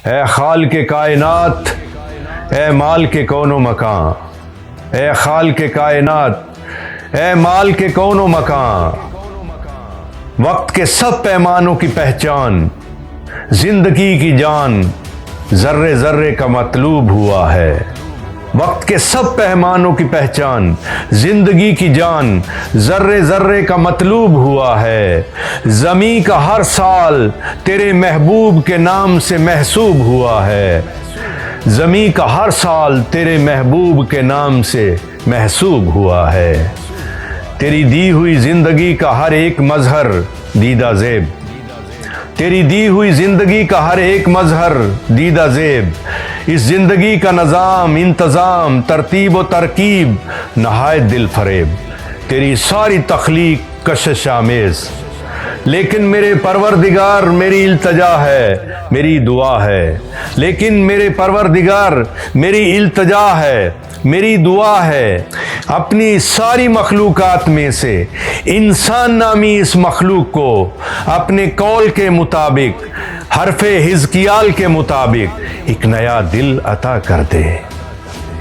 اے خالق کائنات، اے مال کے کون و مکان، اے خالق کائنات، اے مال کے کون و مکان، وقت کے سب پیمانوں کی پہچان، زندگی کی جان ذرے ذرے کا مطلوب ہوا ہے۔ وقت کے سب پیمانوں کی پہچان، زندگی کی جان ذرے ذرے کا مطلوب ہوا ہے۔ زمیں کا ہر سال تیرے محبوب کے نام سے محسوب ہوا ہے۔ زمیں کا ہر سال تیرے محبوب کے نام سے محسوب ہوا ہے۔ تیری دی ہوئی زندگی کا ہر ایک مظہر دیدہ زیب، تیری دی ہوئی زندگی کا ہر ایک مظہر دیدہ زیب، اس زندگی کا نظام، انتظام، ترتیب و ترکیب نہایت دل فریب، تیری ساری تخلیق کشش آمیز۔ لیکن میرے پروردگار میری التجا ہے، میری دعا ہے، لیکن میرے پروردگار میری التجا ہے، میری دعا ہے، اپنی ساری مخلوقات میں سے انسان نامی اس مخلوق کو اپنے قول کے مطابق، حرف حزقیال کے مطابق ایک نیا دل عطا کر دے،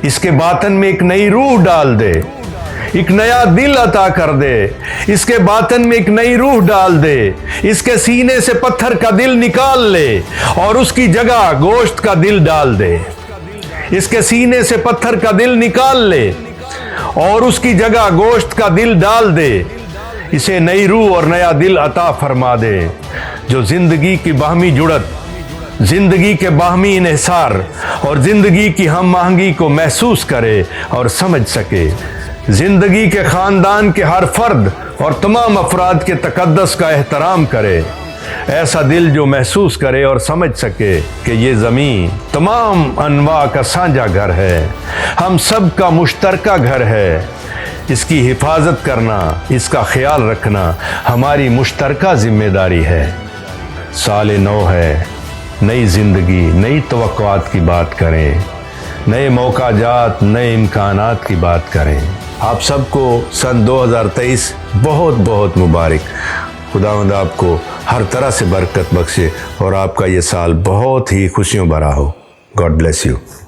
اس کے باطن میں ایک نئی روح ڈال دے، ایک نیا دل عطا کر دے، اس کے باطن میں ایک نئی روح ڈال دے، اس کے سینے سے پتھر کا دل نکال لے اور اس کی جگہ گوشت کا دل ڈال دے، اس کے سینے سے پتھر کا دل نکال لے اور اس کی جگہ گوشت کا دل ڈال دے، اسے نئی روح اور نیا دل عطا فرما دے، جو زندگی کی باہمی جڑت، زندگی کے باہمی انحصار اور زندگی کی ہم آہنگی کو محسوس کرے اور سمجھ سکے، زندگی کے خاندان کے ہر فرد اور تمام افراد کے تقدس کا احترام کرے، ایسا دل جو محسوس کرے اور سمجھ سکے کہ یہ زمین تمام انواع کا سانجھا گھر ہے، ہم سب کا مشترکہ گھر ہے، اس کی حفاظت کرنا، اس کا خیال رکھنا ہماری مشترکہ ذمہ داری ہے۔ سال نو ہے، نئی زندگی، نئی توقعات کی بات کریں، نئے موقع جات، نئے امکانات کی بات کریں۔ آپ سب کو سن 2023 بہت بہت مبارک۔ خداوند آپ کو ہر طرح سے برکت بخشے اور آپ کا یہ سال بہت ہی خوشیوں بھرا ہو۔ God bless you.